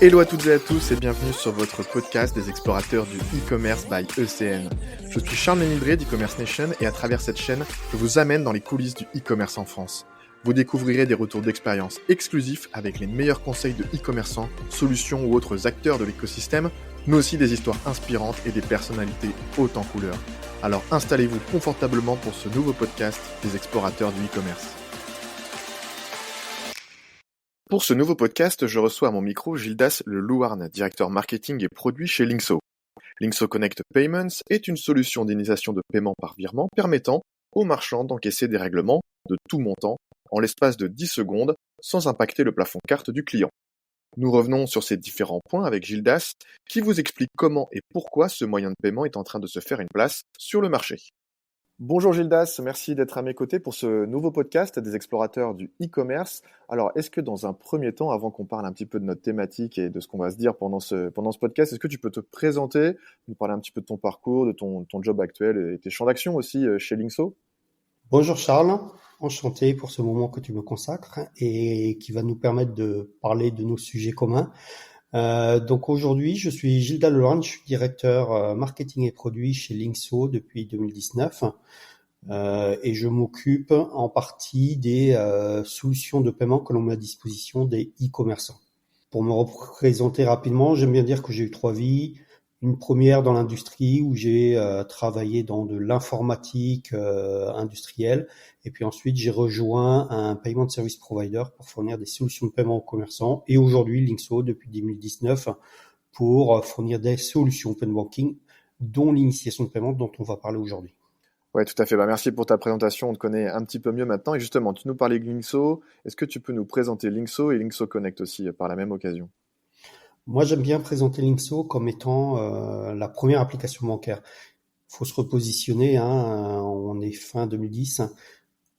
Hello à toutes et à tous et bienvenue sur votre podcast des explorateurs du e-commerce by ECN. Je suis Charles Ménildré d'e-commerce Nation et à travers cette chaîne, je vous amène dans les coulisses du e-commerce en France. Vous découvrirez des retours d'expérience exclusifs avec les meilleurs conseils de e-commerçants, solutions ou autres acteurs de l'écosystème, mais aussi des histoires inspirantes et des personnalités hautes en couleurs. Alors installez-vous confortablement pour ce nouveau podcast des explorateurs du e-commerce. Pour ce nouveau podcast, je reçois à mon micro Gildas Le Louarn, directeur marketing et produit chez Linkso. Linkso Connect Payments est une solution d'initiation de paiement par virement permettant aux marchands d'encaisser des règlements de tout montant en l'espace de 10 secondes sans impacter le plafond carte du client. Nous revenons sur ces différents points avec Gildas qui vous explique comment et pourquoi ce moyen de paiement est en train de se faire une place sur le marché. Bonjour Gildas, merci d'être à mes côtés pour ce nouveau podcast des explorateurs du e-commerce. Alors, est-ce que dans un premier temps, avant qu'on parle un petit peu de notre thématique et de ce qu'on va se dire pendant ce podcast, est-ce que tu peux te présenter, nous parler un petit peu de ton parcours, de ton job actuel et tes champs d'action aussi chez Linkso? Bonjour Charles, enchanté pour ce moment que tu me consacres et qui va nous permettre de parler de nos sujets communs. Donc aujourd'hui, je suis Gildas Le Louarn, je suis directeur marketing et produits chez Linkso depuis 2019 et je m'occupe en partie des solutions de paiement que l'on met à disposition des e-commerçants. Pour me représenter rapidement, j'aime bien dire que j'ai eu 3 vies. Une première dans l'industrie où j'ai travaillé dans de l'informatique industrielle et puis ensuite j'ai rejoint un payment service provider pour fournir des solutions de paiement aux commerçants et aujourd'hui Linkso depuis 2019 pour fournir des solutions open banking dont l'initiation de paiement dont on va parler aujourd'hui. Ouais, tout à fait. Merci pour ta présentation. On te connaît un petit peu mieux maintenant. Et justement, tu nous parlais de Linkso. Est-ce que tu peux nous présenter Linkso et Linkso Connect aussi par la même occasion? Moi, j'aime bien présenter Linkso comme étant la première application bancaire. Il faut se repositionner, on est fin 2010.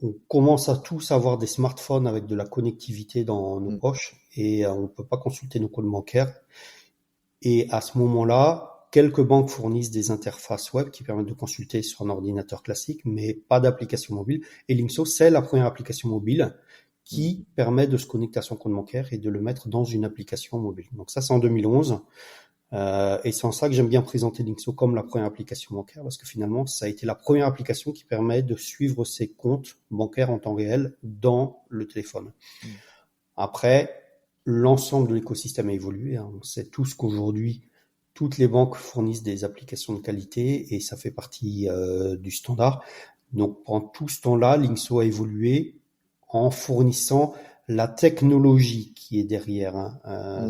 On commence à tous avoir des smartphones avec de la connectivité dans nos poches et on ne peut pas consulter nos comptes bancaires. Et à ce moment-là, quelques banques fournissent des interfaces web qui permettent de consulter sur un ordinateur classique, mais pas d'application mobile. Et Linkso, c'est la première application mobile qui permet de se connecter à son compte bancaire et de le mettre dans une application mobile. Donc ça, c'est en 2011. Et c'est en ça que j'aime bien présenter Linkso comme la première application bancaire, parce que finalement, ça a été la première application qui permet de suivre ses comptes bancaires en temps réel dans le téléphone. Après, l'ensemble de l'écosystème a évolué. On sait tous qu'aujourd'hui, toutes les banques fournissent des applications de qualité et ça fait partie du standard. Donc, pendant tout ce temps-là, Linkso a évolué en fournissant la technologie qui est derrière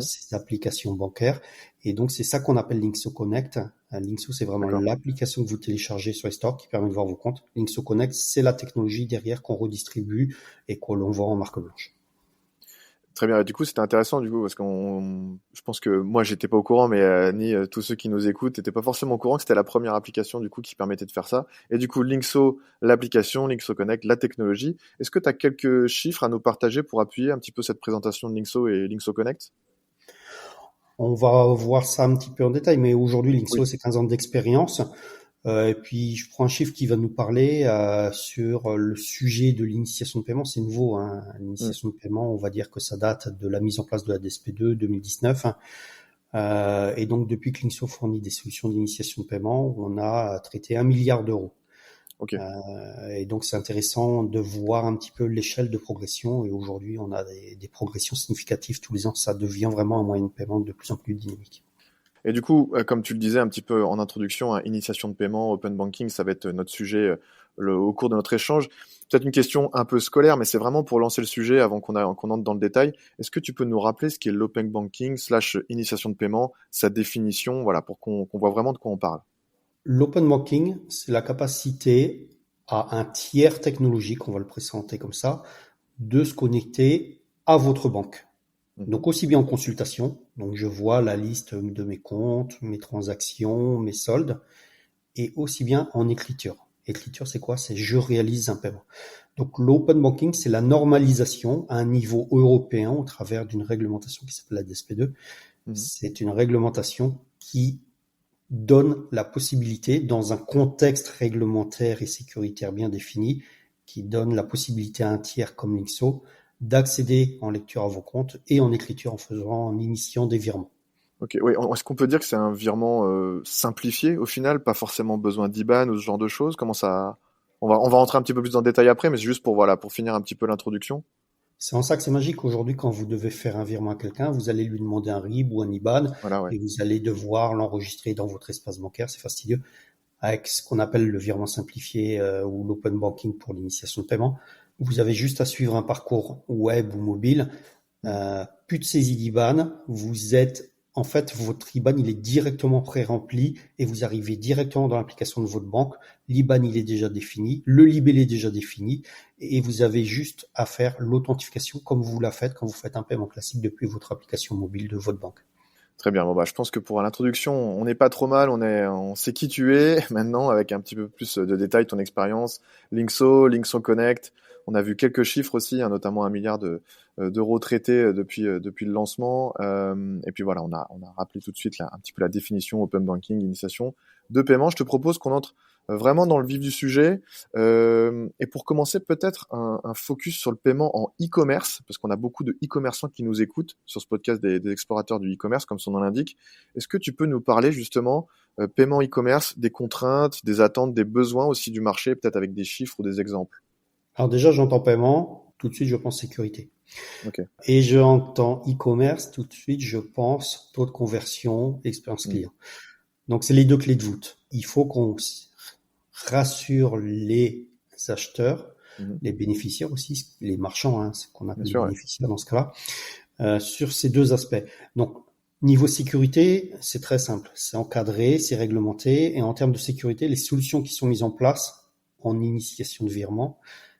ces applications bancaires. Et donc, c'est ça qu'on appelle Linkso Connect. Linkso, c'est vraiment l'application que vous téléchargez sur les stores qui permet de voir vos comptes. Linkso Connect, c'est la technologie derrière qu'on redistribue et qu'on vend en marque blanche. Très bien. Du coup, c'était intéressant du coup parce je pense que moi j'étais pas au courant, mais ni tous ceux qui nous écoutent n'étaient pas forcément au courant que c'était la première application du coup qui permettait de faire ça. Et du coup, Linkso, l'application, Linkso Connect, la technologie. Est-ce que tu as quelques chiffres à nous partager pour appuyer un petit peu cette présentation de Linkso et Linkso Connect? On va voir ça un petit peu en détail, mais aujourd'hui, Linkso, c'est 15 ans d'expérience. Et puis, je prends un chiffre qui va nous parler sur le sujet de l'initiation de paiement. C'est nouveau, l'initiation de paiement. On va dire que ça date de la mise en place de la DSP2 2019. Et donc, depuis que Linkso fournit des solutions d'initiation de paiement, on a traité 1 milliard d'euros. Et donc, c'est intéressant de voir un petit peu l'échelle de progression. Et aujourd'hui, on a des progressions significatives tous les ans. Ça devient vraiment un moyen de paiement de plus en plus dynamique. Et du coup, comme tu le disais un petit peu en introduction, initiation de paiement, open banking, ça va être notre sujet au cours de notre échange. Peut-être une question un peu scolaire, mais c'est vraiment pour lancer le sujet avant qu'on entre dans le détail. Est-ce que tu peux nous rappeler ce qu'est l'open banking / initiation de paiement, sa définition, voilà, pour qu'on voit vraiment de quoi on parle? L'open banking, c'est la capacité à un tiers technologique, on va le présenter comme ça, de se connecter à votre banque. Donc aussi bien en consultation, donc je vois la liste de mes comptes, mes transactions, mes soldes, et aussi bien en écriture. Écriture, c'est quoi? C'est je réalise un paiement. Donc l'open banking, c'est la normalisation à un niveau européen au travers d'une réglementation qui s'appelle la DSP2. C'est une réglementation qui donne la possibilité, dans un contexte réglementaire et sécuritaire bien défini, qui donne la possibilité à un tiers comme Linkso d'accéder en lecture à vos comptes et en écriture en initiant des virements. Ok, oui. Est-ce qu'on peut dire que c'est un virement simplifié au final, pas forcément besoin d'IBAN ou ce genre de choses? Comment ça? On va rentrer un petit peu plus dans le détail après, mais c'est juste pour finir un petit peu l'introduction. C'est en ça que c'est magique. Aujourd'hui, quand vous devez faire un virement à quelqu'un, vous allez lui demander un RIB ou un IBAN Voilà, ouais. et vous allez devoir l'enregistrer dans votre espace bancaire. C'est fastidieux. Avec ce qu'on appelle le virement simplifié ou l'open banking pour l'initiation de paiement, vous avez juste à suivre un parcours web ou mobile. Plus de saisie d'IBAN. En fait, votre IBAN, il est directement pré-rempli et vous arrivez directement dans l'application de votre banque. L'IBAN, il est déjà défini. Le libellé est déjà défini et vous avez juste à faire l'authentification comme vous la faites quand vous faites un paiement classique depuis votre application mobile de votre banque. Très bien. Bon, bah, je pense que pour l'introduction, on n'est pas trop mal. On sait qui tu es. Maintenant, avec un petit peu plus de détails, ton expérience. Linkso Connect. On a vu quelques chiffres aussi, hein, notamment 1 milliard d'euros traités depuis le lancement. Et puis voilà, on a rappelé tout de suite là, un petit peu la définition open banking, initiation de paiement. Je te propose qu'on entre vraiment dans le vif du sujet. Et pour commencer, peut-être un focus sur le paiement en e-commerce, parce qu'on a beaucoup de e-commerçants qui nous écoutent sur ce podcast des explorateurs du e-commerce, comme son nom l'indique. Est-ce que tu peux nous parler justement paiement e-commerce, des contraintes, des attentes, des besoins aussi du marché, peut-être avec des chiffres ou des exemples? Alors déjà, j'entends paiement, tout de suite, je pense sécurité. Ok. Et j'entends e-commerce, tout de suite, je pense taux de conversion, expérience client. Donc, c'est les deux clés de voûte. Il faut qu'on rassure les acheteurs, les bénéficiaires aussi, les marchands, hein, ce qu'on appelle les bénéficiaires dans ce cas-là, sur ces deux aspects. Donc, niveau sécurité, c'est très simple. C'est encadré, c'est réglementé. Et en termes de sécurité, les solutions qui sont mises en place en initiation de virement,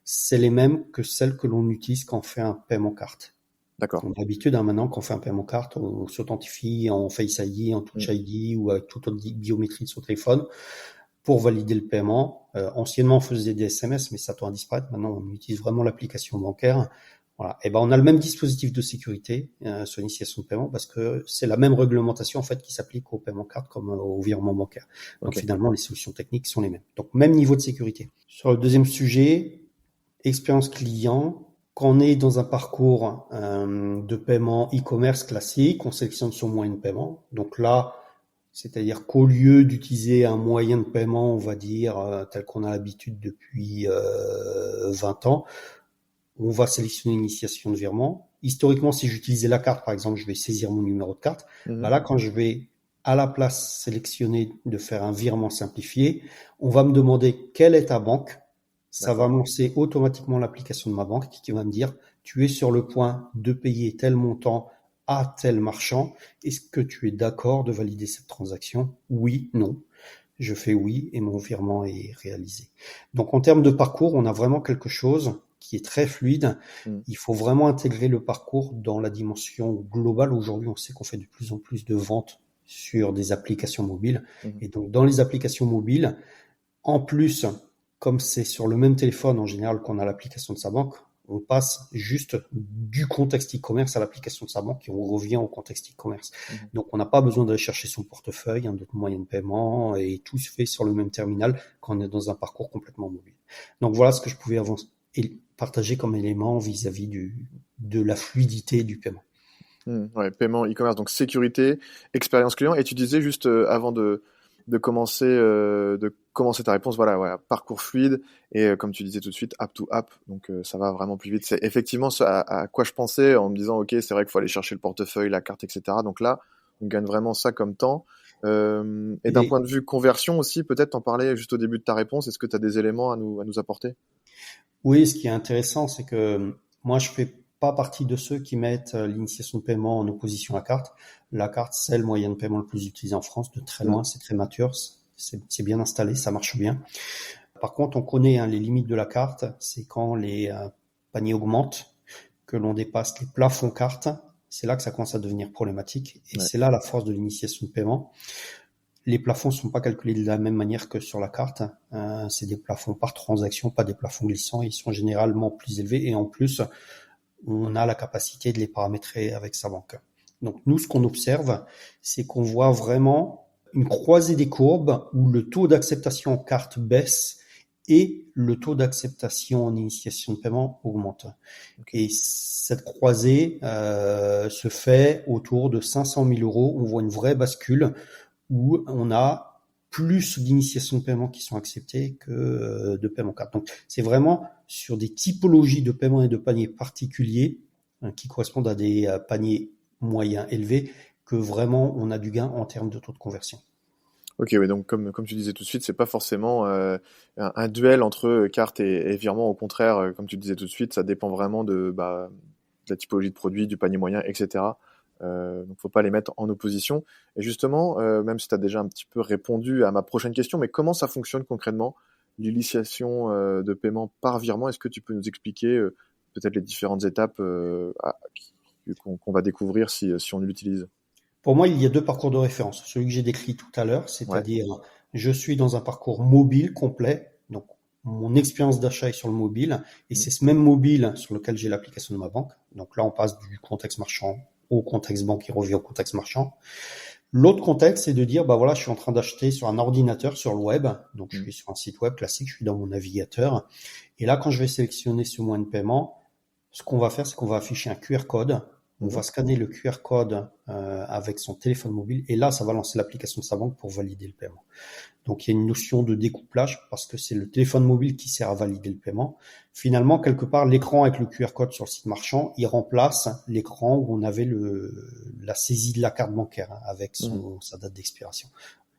c'est les mêmes que celles que l'on utilise quand on fait un paiement carte. D'accord. On a l'habitude, hein, maintenant, quand on fait un paiement carte, on s'authentifie en Face ID, en Touch ID ou avec toute autre biométrie de son téléphone pour valider le paiement. Anciennement, on faisait des SMS, mais ça tend à disparaître. Maintenant, on utilise vraiment l'application bancaire. Voilà. Et ben, on a le même dispositif de sécurité sur l'initiation de paiement parce que c'est la même réglementation en fait qui s'applique au paiement carte comme au virement bancaire. Donc finalement, les solutions techniques sont les mêmes. Donc même niveau de sécurité. Sur le deuxième sujet, expérience client. Quand on est dans un parcours de paiement e-commerce classique, on sélectionne son moyen de paiement. Donc là, c'est-à-dire qu'au lieu d'utiliser un moyen de paiement, on va dire, tel qu'on a l'habitude depuis 20 ans, on va sélectionner l'initiation de virement. Historiquement, si j'utilisais la carte, par exemple, je vais saisir mon numéro de carte. Bah là, quand je vais à la place sélectionner de faire un virement simplifié, on va me demander quelle est ta banque. Ça va me lancer automatiquement l'application de ma banque qui va me dire tu es sur le point de payer tel montant à tel marchand. Est-ce que tu es d'accord de valider cette transaction? Oui, non. Je fais oui et mon virement est réalisé. Donc en termes de parcours, on a vraiment quelque chose qui est très fluide. Il faut vraiment intégrer le parcours dans la dimension globale. Aujourd'hui, on sait qu'on fait de plus en plus de ventes sur des applications mobiles. Et donc dans les applications mobiles, en plus, comme c'est sur le même téléphone en général qu'on a l'application de sa banque, on passe juste du contexte e-commerce à l'application de sa banque et on revient au contexte e-commerce. Donc, on n'a pas besoin d'aller chercher son portefeuille, d'autres moyens de paiement et tout se fait sur le même terminal quand on est dans un parcours complètement mobile. Donc, voilà ce que je pouvais partager comme élément vis-à-vis de la fluidité du paiement. Ouais, paiement e-commerce, donc sécurité, expérience client. Et tu disais juste avant de commencer ta réponse, voilà, parcours fluide et comme tu disais tout de suite, app to app, donc ça va vraiment plus vite. C'est effectivement ce à quoi je pensais en me disant, ok, c'est vrai qu'il faut aller chercher le portefeuille, la carte, etc. Donc là, on gagne vraiment ça comme temps. Et d'un point de vue conversion aussi, peut-être t'en parlais juste au début de ta réponse. Est-ce que tu as des éléments à nous apporter? Oui, ce qui est intéressant, c'est que moi, je fais pas partie de ceux qui mettent l'initiation de paiement en opposition à la carte. La carte, c'est le moyen de paiement le plus utilisé en France, de très loin, c'est très mature, c'est bien installé, ça marche bien. Par contre, on connaît les limites de la carte, c'est quand les paniers augmentent, que l'on dépasse les plafonds cartes, c'est là que ça commence à devenir problématique. Et c'est là la force de l'initiation de paiement. Les plafonds ne sont pas calculés de la même manière que sur la carte. C'est des plafonds par transaction, pas des plafonds glissants. Ils sont généralement plus élevés et en plus, on a la capacité de les paramétrer avec sa banque. Donc nous, ce qu'on observe, c'est qu'on voit vraiment une croisée des courbes où le taux d'acceptation en carte baisse et le taux d'acceptation en initiation de paiement augmente. Okay. Et cette croisée se fait autour de 500 000 euros. On voit une vraie bascule où on a plus d'initiations de paiement qui sont acceptées que de paiement carte. Donc, c'est vraiment sur des typologies de paiement et de paniers particuliers qui correspondent à des paniers moyens élevés que vraiment on a du gain en termes de taux de conversion. Ok, oui, donc comme tu disais tout de suite, c'est pas forcément un duel entre carte et virement. Au contraire, comme tu disais tout de suite, ça dépend vraiment de la typologie de produit, du panier moyen, etc. Donc faut pas les mettre en opposition. Et justement, même si tu as déjà un petit peu répondu à ma prochaine question, mais comment ça fonctionne concrètement, l'initiation de paiement par virement? Est-ce que tu peux nous expliquer peut-être les différentes étapes qu'on va découvrir si on l'utilise? Pour moi, il y a deux parcours de référence. Celui que j'ai décrit tout à l'heure, Ouais. c'est-à-dire je suis dans un parcours mobile complet, donc mon expérience d'achat est sur le mobile, et c'est ce même mobile sur lequel j'ai l'application de ma banque. Donc là, on passe du contexte marchand au contexte banque qui revient au contexte marchand. L'autre contexte, c'est de dire, bah voilà, je suis en train d'acheter sur un ordinateur, sur le web, donc je suis sur un site web classique, je suis dans mon navigateur, et là, quand je vais sélectionner ce moyen de paiement, ce qu'on va faire, c'est qu'on va afficher un QR code. On va scanner le QR code avec son téléphone mobile et là, ça va lancer l'application de sa banque pour valider le paiement. Donc, il y a une notion de découplage parce que c'est le téléphone mobile qui sert à valider le paiement. Finalement, quelque part, l'écran avec le QR code sur le site marchand, il remplace l'écran où on avait la saisie de la carte bancaire avec sa date d'expiration.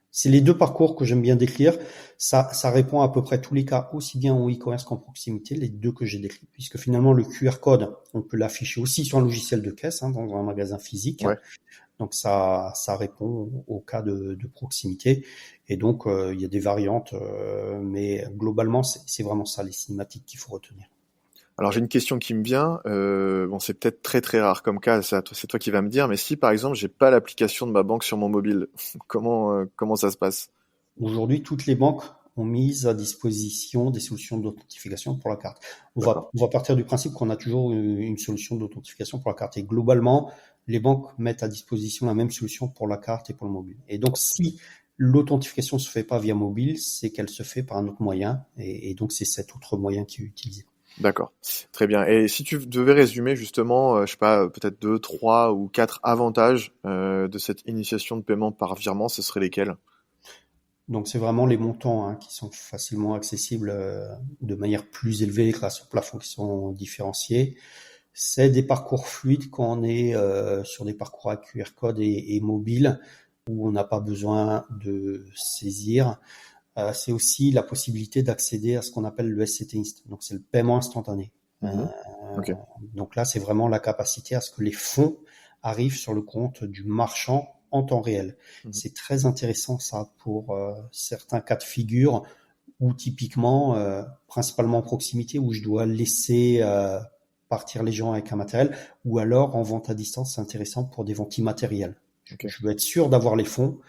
C'est les deux parcours que j'aime bien décrire. Ça répond à peu près tous les cas, aussi bien en e-commerce qu'en proximité, les deux que j'ai décrits, puisque finalement le QR code, on peut l'afficher aussi sur un logiciel de caisse, dans un magasin physique. Ouais. Donc ça répond au cas de proximité. Et donc il y a des variantes, mais globalement c'est vraiment ça les cinématiques qu'il faut retenir. Alors j'ai une question qui me vient. Bon, c'est peut-être très très rare comme cas. C'est toi qui vas me dire. Mais si par exemple j'ai pas l'application de ma banque sur mon mobile, comment ça se passe? Aujourd'hui, toutes les banques ont mis à disposition des solutions d'authentification pour la carte. On va partir du principe qu'on a toujours une solution d'authentification pour la carte. Et globalement, les banques mettent à disposition la même solution pour la carte et pour le mobile. Et donc, si l'authentification se fait pas via mobile, c'est qu'elle se fait par un autre moyen. Et donc, c'est cet autre moyen qui est utilisé. D'accord, très bien. Et si tu devais résumer justement, je sais pas, peut-être 2, 3 ou 4 avantages de cette initiation de paiement par virement, ce seraient lesquels? Donc c'est vraiment les montants qui sont facilement accessibles de manière plus élevée grâce aux plafonds qui sont différenciés. C'est des parcours fluides quand on est sur des parcours à QR code et mobile où on n'a pas besoin de saisir. C'est aussi la possibilité d'accéder à ce qu'on appelle le SCT Inst. Donc c'est le paiement instantané. Okay. Donc là, c'est vraiment la capacité à ce que les fonds arrivent sur le compte du marchand en temps réel. C'est très intéressant ça pour certains cas de figure où typiquement, principalement en proximité, où je dois laisser partir les gens avec un matériel, ou alors en vente à distance, c'est intéressant pour des ventes immatérielles. Okay. Je veux être sûr d'avoir les fonds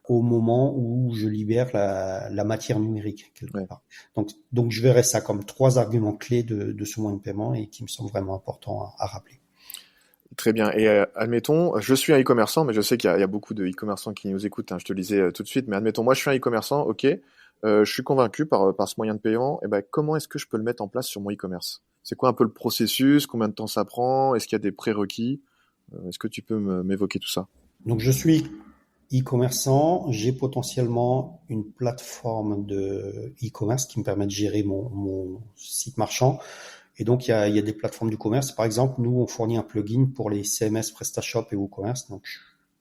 au moment où je libère la matière numérique quelque part. Donc je verrais ça comme 3 arguments clés de ce moyen de paiement et qui me semblent vraiment importants à rappeler. Très bien. Et admettons, je suis un e-commerçant, mais je sais qu'il y a beaucoup de e-commerçants qui nous écoutent, je te le disais tout de suite, mais admettons, moi je suis un e-commerçant, ok, je suis convaincu par ce moyen de paiement, et ben comment est-ce que je peux le mettre en place sur mon e-commerce? C'est quoi un peu le processus? Combien de temps ça prend? Est-ce qu'il y a des prérequis? Est-ce que tu peux m'évoquer tout ça? Donc je suis e-commerçant, j'ai potentiellement une plateforme de e-commerce qui me permet de gérer mon site marchand. Et donc, il y a des plateformes du commerce. Par exemple, nous, on fournit un plugin pour les CMS, PrestaShop et WooCommerce. Donc,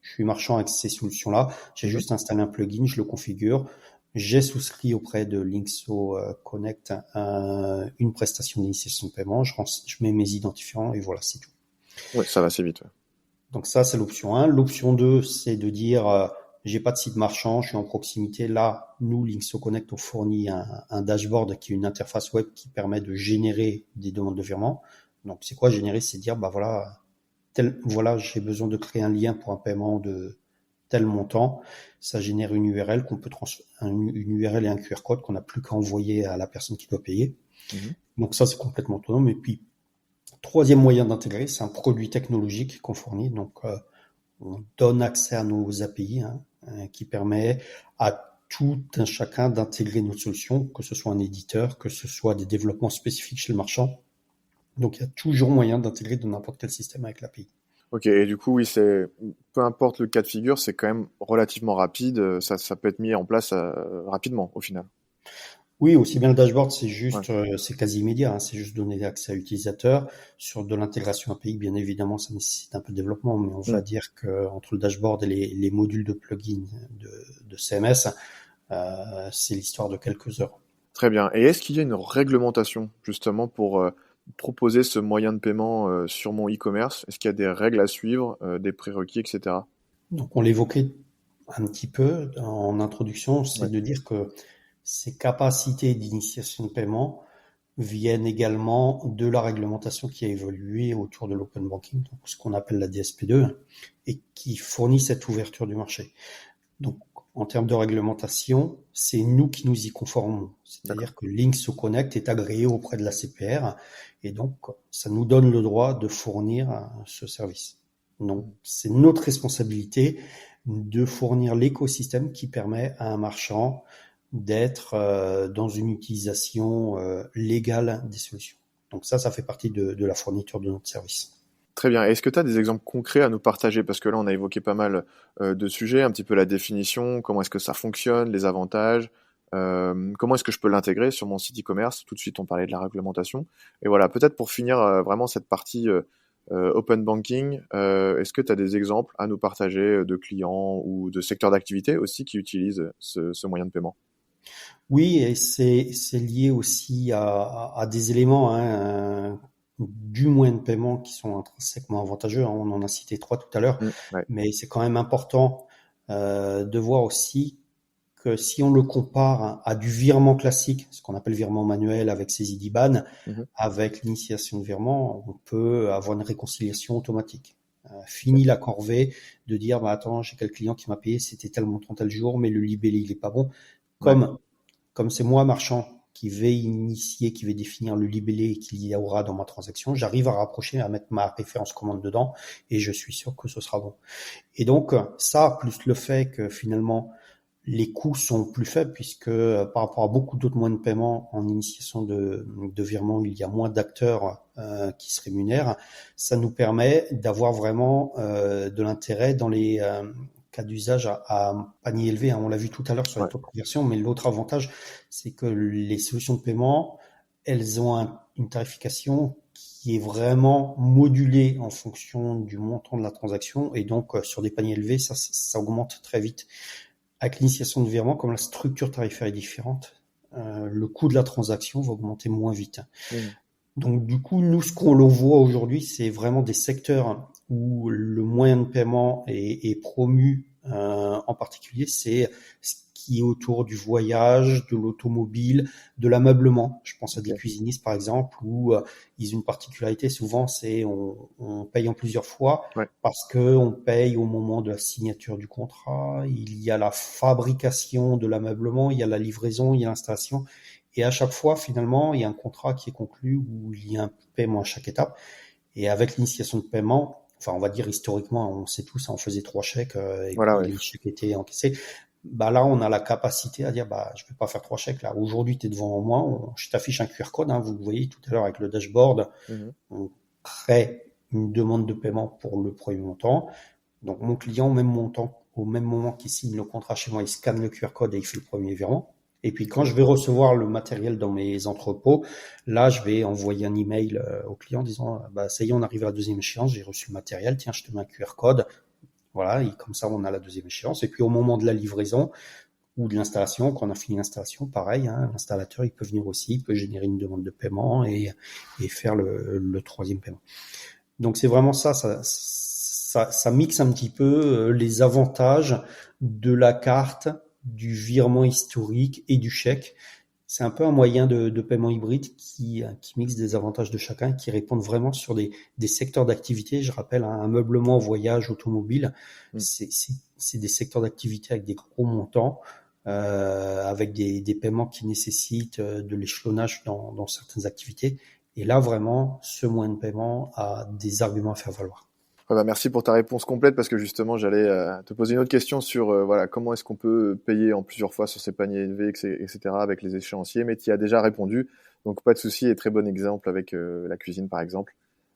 je suis marchand avec ces solutions-là. J'ai juste installé un plugin, je le configure. J'ai souscrit auprès de Linkso Connect une prestation d'initiation de paiement. Je mets mes identifiants et voilà, c'est tout. Ouais, ça va assez vite. Ouais. Donc ça, c'est l'option 1. L'option 2, c'est de dire j'ai pas de site marchand, je suis en proximité. Là, nous, Linkso Connect, on fournit un dashboard qui est une interface web qui permet de générer des demandes de virement. Donc, c'est quoi générer? C'est dire, bah voilà, j'ai besoin de créer un lien pour un paiement de tel montant. Ça génère une URL qu'on peut une URL et un QR code qu'on n'a plus qu'à envoyer à la personne qui doit payer. Donc ça, c'est complètement autonome. Et puis, troisième moyen d'intégrer, c'est un produit technologique qu'on fournit. Donc, on donne accès à nos API qui permet à tout un chacun d'intégrer notre solution, que ce soit un éditeur, que ce soit des développements spécifiques chez le marchand. Donc, il y a toujours moyen d'intégrer de n'importe quel système avec l'API. Ok, et du coup, oui, peu importe le cas de figure, c'est quand même relativement rapide. Ça peut être mis en place rapidement, au final. Oui, aussi bien le dashboard, Ouais. c'est quasi immédiat, hein, c'est juste donner accès à l'utilisateur. Sur de l'intégration API, bien évidemment, ça nécessite un peu de développement, mais on va Mm. dire que entre le dashboard et les modules de plugin de CMS, c'est l'histoire de quelques heures. Très bien. Et est-ce qu'il y a une réglementation, justement, pour proposer ce moyen de paiement sur mon e-commerce? Est-ce qu'il y a des règles à suivre, des prérequis, etc.? Donc, on l'évoquait un petit peu en introduction, c'est Ouais. de dire que ces capacités d'initiation de paiement viennent également de la réglementation qui a évolué autour de l'open banking, donc ce qu'on appelle la DSP2, et qui fournit cette ouverture du marché. Donc, en termes de réglementation, c'est nous qui nous y conformons. D'accord. C'est-à-dire que Linkso Connect est agréé auprès de la CPR, et donc ça nous donne le droit de fournir ce service. Donc, c'est notre responsabilité de fournir l'écosystème qui permet à un marchand d'être dans une utilisation légale des solutions. Donc ça fait partie de la fourniture de notre service. Très bien. Est-ce que tu as des exemples concrets à nous partager? Parce que là, on a évoqué pas mal de sujets, un petit peu la définition, comment est-ce que ça fonctionne, les avantages, comment est-ce que je peux l'intégrer sur mon site e-commerce. Tout de suite, on parlait de la réglementation. Et voilà, peut-être pour finir vraiment cette partie open banking, est-ce que tu as des exemples à nous partager de clients ou de secteurs d'activité aussi qui utilisent ce moyen de paiement? Oui, et c'est lié aussi à des éléments du moyen de paiement qui sont intrinsèquement avantageux. On en a cité 3 tout à l'heure, Ouais. mais c'est quand même important de voir aussi que si on le compare à du virement classique, ce qu'on appelle virement manuel avec ses IDIBAN, Mhm. avec l'initiation de virement, on peut avoir une réconciliation automatique. Ok. Fini la corvée de dire bah attends, j'ai quel client qui m'a payé, c'était tel montant tel jour, mais le libellé il est pas bon. Ouais. Comme c'est moi, marchand, qui vais initier, qui vais définir le libellé qu'il y aura dans ma transaction, j'arrive à rapprocher, à mettre ma référence commande dedans et je suis sûr que ce sera bon. Et donc, ça, plus le fait que finalement, les coûts sont plus faibles puisque par rapport à beaucoup d'autres moyens de paiement en initiation de virement, il y a moins d'acteurs qui se rémunèrent. Ça nous permet d'avoir vraiment de l'intérêt dans les cas d'usage à panier élevé. On l'a vu tout à l'heure sur les Ouais. taux de conversion, mais l'autre avantage, c'est que les solutions de paiement, elles ont une tarification qui est vraiment modulée en fonction du montant de la transaction et donc sur des paniers élevés, ça augmente très vite. Avec l'initiation de virement, comme la structure tarifaire est différente, le coût de la transaction va augmenter moins vite. Mhm. Donc du coup, nous, ce qu'on voit aujourd'hui, c'est vraiment des secteurs où le moyen de paiement est promu. En particulier, c'est ce qui est autour du voyage, de l'automobile, de l'ameublement. Je pense à des Ok. cuisinistes, par exemple, où ils ont une particularité. Souvent, c'est on paye en plusieurs fois Ouais. parce que on paye au moment de la signature du contrat. Il y a la fabrication de l'ameublement, il y a la livraison, il y a l'installation. Et à chaque fois, finalement, il y a un contrat qui est conclu où il y a un paiement à chaque étape. Et avec l'initiation de paiement, enfin, on va dire historiquement, on sait tous, on faisait 3 chèques et Voilà, puis ouais. les chèques étaient encaissés. Bah là, on a la capacité à dire, bah, je vais pas faire 3 chèques. Là, aujourd'hui, tu es devant moi, je t'affiche un QR code. Vous le voyez tout à l'heure avec le dashboard. Mhm. On crée une demande de paiement pour le premier montant. Donc, mon client, au même moment qu'il signe le contrat chez moi, il scanne le QR code et il fait le premier virement. Et puis quand Ok. je vais recevoir le matériel dans mes entrepôts, là, je vais envoyer un email au client disant, bah, ça y est, on arrive à la deuxième échéance, j'ai reçu le matériel, tiens, je te mets un QR code. Voilà, et comme ça, on a la deuxième échéance. Et puis au moment de la livraison ou de l'installation, quand on a fini l'installation, pareil, l'installateur, il peut venir aussi, il peut générer une demande de paiement et faire le troisième paiement. Donc c'est vraiment ça mixe un petit peu les avantages de la carte, du virement historique et du chèque. C'est un peu un moyen de paiement hybride qui mixe des avantages de chacun, qui répondent vraiment sur des secteurs d'activité. Je rappelle, un meublement, voyage, automobile, Mhm. c'est des secteurs d'activité avec des gros montants, avec des paiements qui nécessitent de l'échelonnage dans certaines activités. Et là, vraiment, ce moyen de paiement a des arguments à faire valoir. Merci pour ta réponse complète parce que justement j'allais te poser une autre question sur voilà comment est-ce qu'on peut payer en plusieurs fois sur ces paniers élevés, etc. avec les échéanciers, mais tu y as déjà répondu, donc pas de souci et très bon exemple avec la cuisine par exemple,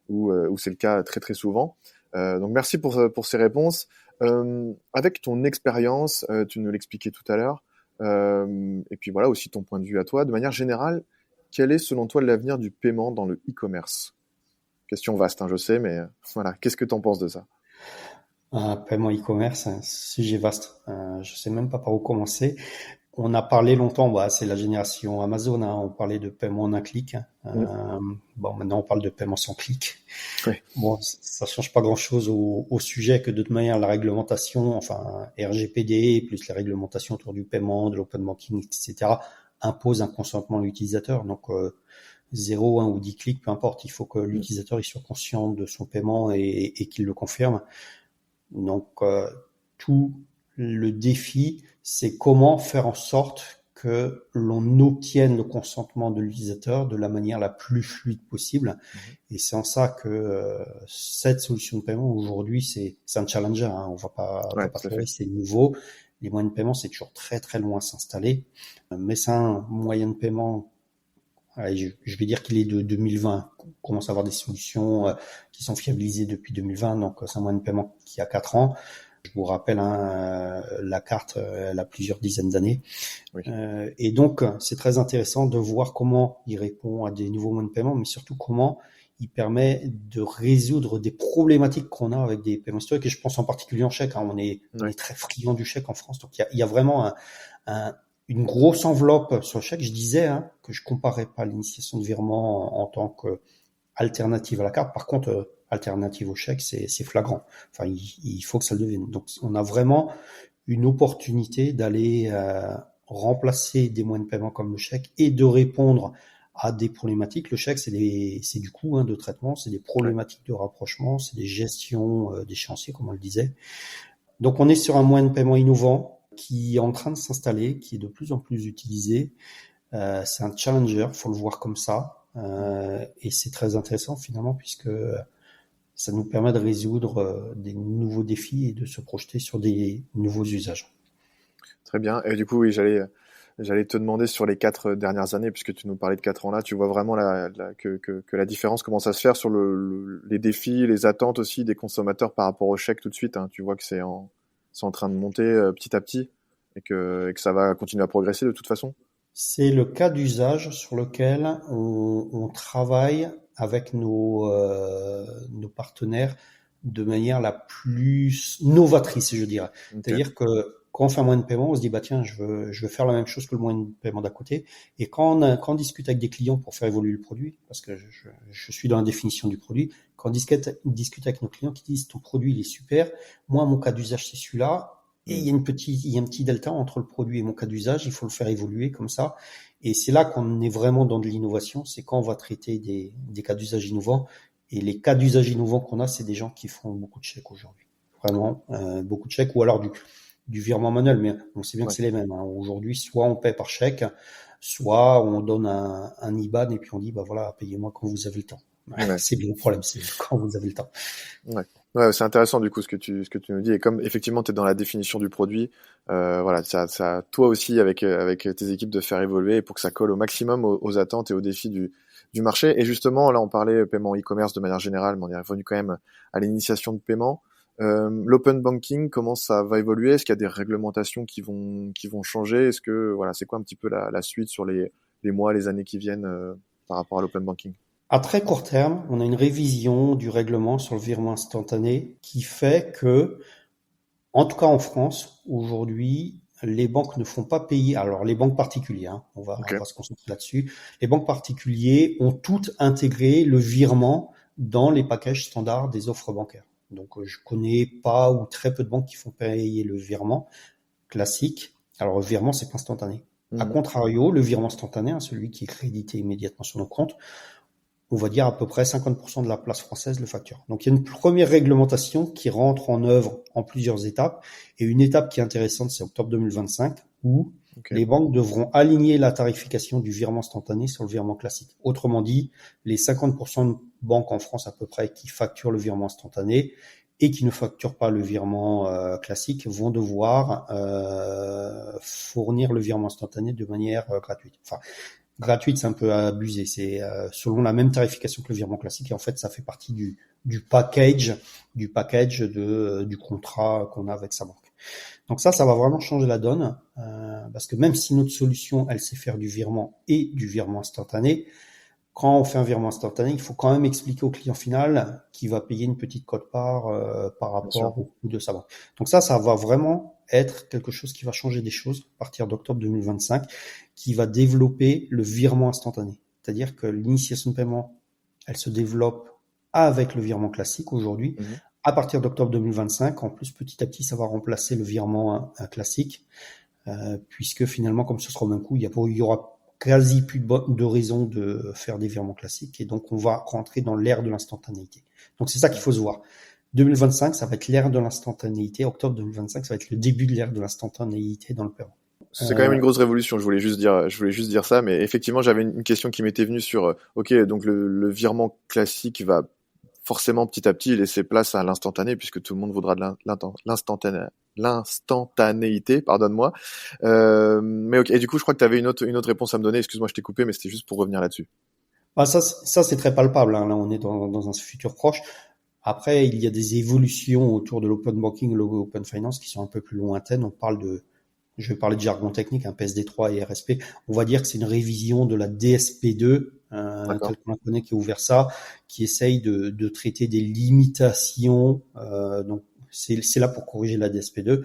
où c'est le cas très très souvent. Donc merci pour ces réponses. Avec ton expérience, tu nous l'expliquais tout à l'heure, et puis voilà aussi ton point de vue à toi, de manière générale, quel est selon toi l'avenir du paiement dans le e-commerce? Question vaste, hein, je sais, mais voilà, qu'est-ce que tu en penses de ça? Un paiement e-commerce, un sujet vaste. Je sais même pas par où commencer. On a parlé longtemps, c'est la génération Amazon, hein, on parlait de paiement en un clic. Maintenant on parle de paiement sans clic. Oui. Bon, ça change pas grand-chose au sujet que de toute manière la réglementation, enfin RGPD plus les réglementations autour du paiement, de l'open banking, etc. impose un consentement de l'utilisateur. Donc 0, 1 ou 10 clics, peu importe, il faut que l'utilisateur il soit conscient de son paiement et qu'il le confirme. Donc tout le défi, c'est comment faire en sorte que l'on obtienne le consentement de l'utilisateur de la manière la plus fluide possible. Et c'est en ça que cette solution de paiement aujourd'hui, c'est un challenger. Hein. On va pas faire, c'est nouveau. Les moyens de paiement, c'est toujours très très loin à s'installer. Mais c'est un moyen de paiement. Allez, je vais dire qu'il est de 2020. On commence à avoir des solutions qui sont fiabilisées depuis 2020. Donc c'est un moyen de paiement qui a 4 ans. Je vous rappelle, hein, la carte, elle a plusieurs dizaines d'années. Oui. Et donc, c'est très intéressant de voir comment il répond à des nouveaux moyens de paiement, mais surtout comment il permet de résoudre des problématiques qu'on a avec des paiements historiques. Et je pense en particulier en chèque. Hein, on est très friand du chèque en France. Donc, il y a vraiment une grosse enveloppe sur le chèque. Je disais que je comparais pas l'initiation de virement en tant que alternative à la carte. Par contre, alternative au chèque, c'est flagrant. Enfin, il faut que ça le devienne. Donc, on a vraiment une opportunité d'aller remplacer des moyens de paiement comme le chèque et de répondre à des problématiques. Le chèque, c'est du coût de traitement, c'est des problématiques de rapprochement, c'est des gestions d'échéanciers, comme on le disait. Donc, on est sur un moyen de paiement innovant qui est en train de s'installer, qui est de plus en plus utilisé. C'est un challenger, faut le voir comme ça. Et c'est très intéressant finalement puisque ça nous permet de résoudre des nouveaux défis et de se projeter sur des nouveaux usages. Très bien. Et du coup, oui, j'allais te demander sur les 4 dernières années, puisque tu nous parlais de 4 ans là, tu vois vraiment que la différence commence à se faire sur les défis, les attentes aussi des consommateurs par rapport au chèque tout de suite. Hein. Tu vois que c'est en train de monter petit à petit et que ça va continuer à progresser de toute façon. C'est le cas d'usage sur lequel on travaille avec nos partenaires de manière la plus novatrice, je dirais. Okay. C'est-à-dire que quand on fait un moyen de paiement, on se dit tiens, je veux faire la même chose que le moyen de paiement d'à côté. Et quand on discute avec des clients pour faire évoluer le produit, parce que je suis dans la définition du produit, quand on discute avec nos clients qui disent ton produit il est super, moi mon cas d'usage c'est celui-là. Et il y a un petit delta entre le produit et mon cas d'usage, il faut le faire évoluer comme ça. Et c'est là qu'on est vraiment dans de l'innovation, c'est quand on va traiter des cas d'usage innovants. Et les cas d'usage innovants qu'on a, c'est des gens qui font beaucoup de chèques aujourd'hui. Vraiment, beaucoup de chèques, ou alors du virement manuel, mais on sait bien que c'est les mêmes. Hein. Aujourd'hui, soit on paie par chèque, soit on donne un IBAN et puis on dit, voilà, payez-moi quand vous avez le temps. Ouais. C'est bien le problème, c'est quand vous avez le temps. Ouais, c'est intéressant du coup ce que tu nous dis, et comme effectivement tu es dans la définition du produit, voilà, ça toi aussi avec tes équipes de faire évoluer pour que ça colle au maximum aux attentes et aux défis du marché. Et justement là on parlait paiement e-commerce de manière générale, mais on est revenu quand même à l'initiation de paiement. L'open banking, comment ça va évoluer? Est-ce qu'il y a des réglementations qui vont changer? Est-ce que voilà, c'est quoi un petit peu la suite sur les mois, les années qui viennent par rapport à l'open banking? À très court terme, on a une révision du règlement sur le virement instantané qui fait que, en tout cas en France, aujourd'hui, les banques ne font pas payer. Alors les banques particulières, on va se concentrer là-dessus. Les banques particulières ont toutes intégré le virement dans les packages standards des offres bancaires. Donc je connais pas ou très peu de banques qui font payer le virement classique. Alors le virement c'est pas instantané. A contrario, le virement instantané, celui qui est crédité immédiatement sur nos comptes, on va dire à peu près 50% de la place française le facture. Donc il y a une première réglementation qui rentre en œuvre en plusieurs étapes. Et une étape qui est intéressante, c'est octobre 2025, où les banques devront aligner la tarification du virement instantané sur le virement classique. Autrement dit, les 50% de banques en France à peu près qui facturent le virement instantané, et qui ne facturent pas le virement classique vont devoir fournir le virement instantané de manière gratuite. Enfin, gratuite, c'est un peu abusé. C'est selon la même tarification que le virement classique, et en fait, ça fait partie du package du contrat qu'on a avec sa banque. Donc ça va vraiment changer la donne, parce que même si notre solution, elle sait faire du virement et du virement instantané, quand on fait un virement instantané, il faut quand même expliquer au client final qu'il va payer une petite quote-part par rapport au coût de sa banque. Donc ça va vraiment être quelque chose qui va changer des choses à partir d'octobre 2025, qui va développer le virement instantané. C'est-à-dire que l'initiation de paiement, elle se développe avec le virement classique aujourd'hui. À partir d'octobre 2025, en plus, petit à petit, ça va remplacer le virement classique, puisque finalement, comme ce sera au même coût, il y aura quasi plus de raison de faire des virements classiques, et donc on va rentrer dans l'ère de l'instantanéité. Donc c'est ça qu'il faut se voir. 2025, ça va être l'ère de l'instantanéité. Octobre 2025, ça va être le début de l'ère de l'instantanéité dans le paiement. C'est quand même une grosse révolution. Je voulais juste dire ça, mais effectivement, j'avais une question qui m'était venue sur, ok, donc le virement classique va forcément petit à petit laisser place à l'instantané, puisque tout le monde voudra de l'instantanéité, pardonne-moi. Mais ok, et du coup, je crois que tu avais une autre réponse à me donner. Excuse-moi, je t'ai coupé, mais c'était juste pour revenir là-dessus. Ça c'est très palpable, hein. Là, on est dans un futur proche. Après, il y a des évolutions autour de l'open banking, l'open finance qui sont un peu plus lointaines. Je vais parler de jargon technique, PSD3 et RSP. On va dire que c'est une révision de la DSP2, telle qu'on la connaît, qui a ouvert ça, qui essaye de traiter des limitations. Donc, c'est là pour corriger la DSP2.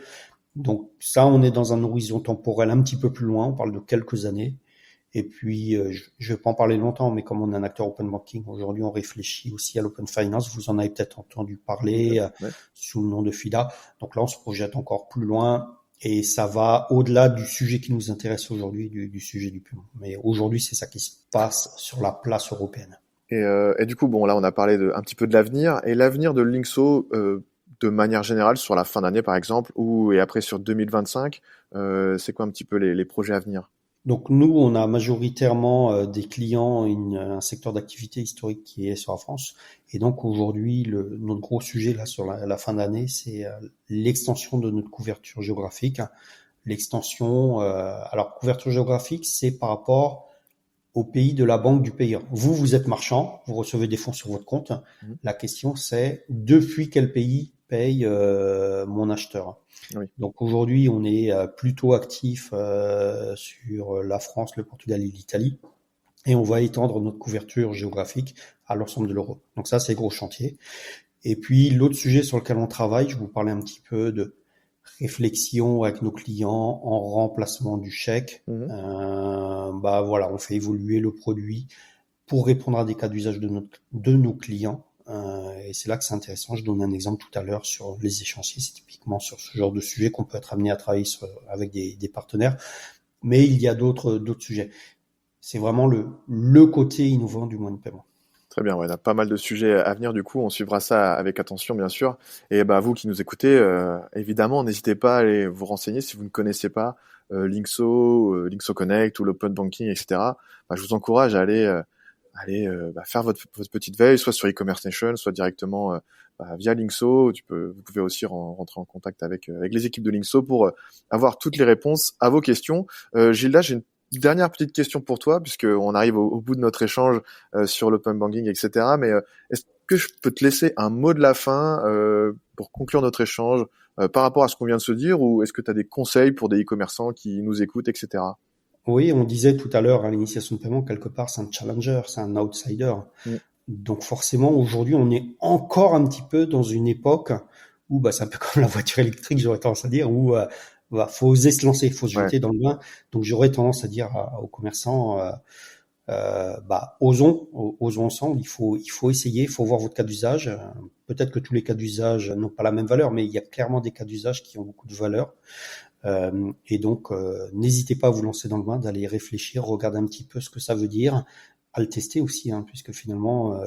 Donc, ça, on est dans un horizon temporel un petit peu plus loin. On parle de quelques années. Et puis, je vais pas en parler longtemps, mais comme on est un acteur open banking, aujourd'hui, on réfléchit aussi à l'open finance. Vous en avez peut-être entendu parler sous le nom de FIDA. Donc là, on se projette encore plus loin. Et ça va au-delà du sujet qui nous intéresse aujourd'hui, du sujet du paiement. Mais aujourd'hui, c'est ça qui se passe sur la place européenne. Et du coup, bon, là, on a parlé un petit peu de l'avenir. Et l'avenir de Linkso, de manière générale, sur la fin d'année, par exemple, et après sur 2025, c'est quoi un petit peu les projets à venir? Donc nous, on a majoritairement des clients, un secteur d'activité historique qui est sur la France. Et donc aujourd'hui, notre gros sujet là sur la fin d'année, c'est l'extension de notre couverture géographique. L'extension, alors couverture géographique, c'est par rapport au pays de la banque du payeur. Vous êtes marchand, vous recevez des fonds sur votre compte. La question, c'est depuis quel pays paye mon acheteur. Oui. Donc aujourd'hui, on est plutôt actif sur la France, le Portugal et l'Italie, et on va étendre notre couverture géographique à l'ensemble de l'Europe. Donc ça, c'est gros chantier. Et puis l'autre sujet sur lequel on travaille, je vous parlais un petit peu de réflexion avec nos clients en remplacement du chèque. Voilà, on fait évoluer le produit pour répondre à des cas d'usage de nos clients. Et c'est là que c'est intéressant. Je donne un exemple tout à l'heure sur les échéanciers. C'est typiquement sur ce genre de sujet qu'on peut être amené à travailler avec des partenaires. Mais il y a d'autres sujets. C'est vraiment le côté innovant du moyen de paiement. Très bien, ouais, on a pas mal de sujets à venir, du coup, on suivra ça avec attention, bien sûr. Et vous qui nous écoutez, évidemment, n'hésitez pas à aller vous renseigner si vous ne connaissez pas Linkso, Linkso Connect ou l'Open Banking, etc. Je vous encourage à aller faire votre petite veille, soit sur e-commerce nation, soit directement via Linkso. Vous pouvez aussi rentrer en contact avec les équipes de Linkso pour avoir toutes les réponses à vos questions. Gilda, j'ai une dernière petite question pour toi, puisqu'on arrive au bout de notre échange sur l'open banking, etc. Mais est-ce que je peux te laisser un mot de la fin pour conclure notre échange par rapport à ce qu'on vient de se dire, ou est-ce que tu as des conseils pour des e-commerçants qui nous écoutent, etc. Oui, on disait tout à l'heure, l'initiation de paiement, quelque part, c'est un challenger, c'est un outsider. Donc forcément, aujourd'hui, on est encore un petit peu dans une époque où c'est un peu comme la voiture électrique, j'aurais tendance à dire, où faut oser se lancer, faut se jeter dans le bain. Donc j'aurais tendance à dire aux commerçants, osons ensemble. Il faut essayer, il faut voir votre cas d'usage. Peut-être que tous les cas d'usage n'ont pas la même valeur, mais il y a clairement des cas d'usage qui ont beaucoup de valeur. Et donc, n'hésitez pas à vous lancer dans le bain, d'aller réfléchir, regarder un petit peu ce que ça veut dire, à le tester aussi, puisque finalement,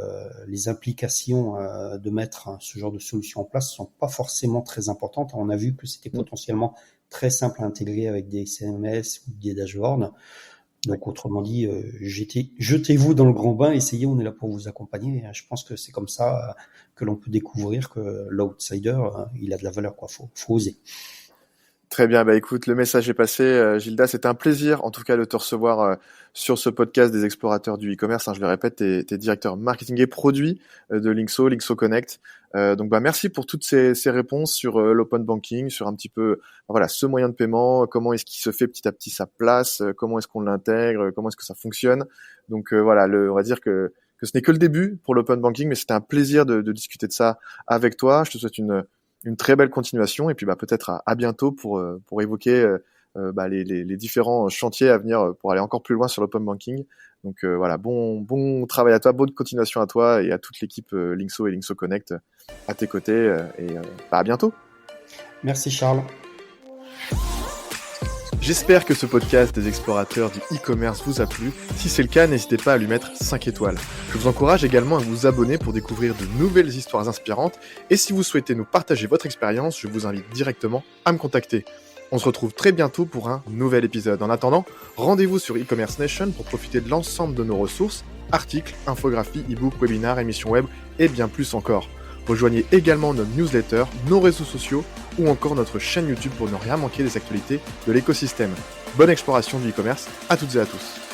les implications de mettre ce genre de solution en place sont pas forcément très importantes. On a vu que c'était potentiellement très simple à intégrer avec des CMS ou des dashboards. Donc, autrement dit, jetez-vous dans le grand bain, essayez, on est là pour vous accompagner. Je pense que c'est comme ça que l'on peut découvrir que l'outsider, il a de la valeur, quoi. Faut oser. Très bien, écoute, le message est passé. Gildas, c'était un plaisir en tout cas de te recevoir sur ce podcast des explorateurs du e-commerce. Je le répète, t'es directeur marketing et produit de Linkso Connect. Donc merci pour toutes ces réponses sur l'open banking, sur un petit peu voilà ce moyen de paiement, comment est-ce qu'il se fait petit à petit sa place, comment est-ce qu'on l'intègre, comment est-ce que ça fonctionne. Donc voilà, on va dire que ce n'est que le début pour l'open banking, mais c'était un plaisir de discuter de ça avec toi. Je te souhaite une très belle continuation et puis peut-être à bientôt pour évoquer les différents chantiers à venir pour aller encore plus loin sur l'open banking. Donc voilà, bon travail à toi, bonne continuation à toi et à toute l'équipe Linkso et Linkso Connect à tes côtés et à bientôt. Merci Charles. J'espère que ce podcast des explorateurs du e-commerce vous a plu. Si c'est le cas, n'hésitez pas à lui mettre 5 étoiles. Je vous encourage également à vous abonner pour découvrir de nouvelles histoires inspirantes. Et si vous souhaitez nous partager votre expérience, je vous invite directement à me contacter. On se retrouve très bientôt pour un nouvel épisode. En attendant, rendez-vous sur e-commerce nation pour profiter de l'ensemble de nos ressources, articles, infographies, e-books, webinaires, émissions web et bien plus encore. Rejoignez également notre newsletter, nos réseaux sociaux ou encore notre chaîne YouTube pour ne rien manquer des actualités de l'écosystème. Bonne exploration du e-commerce à toutes et à tous.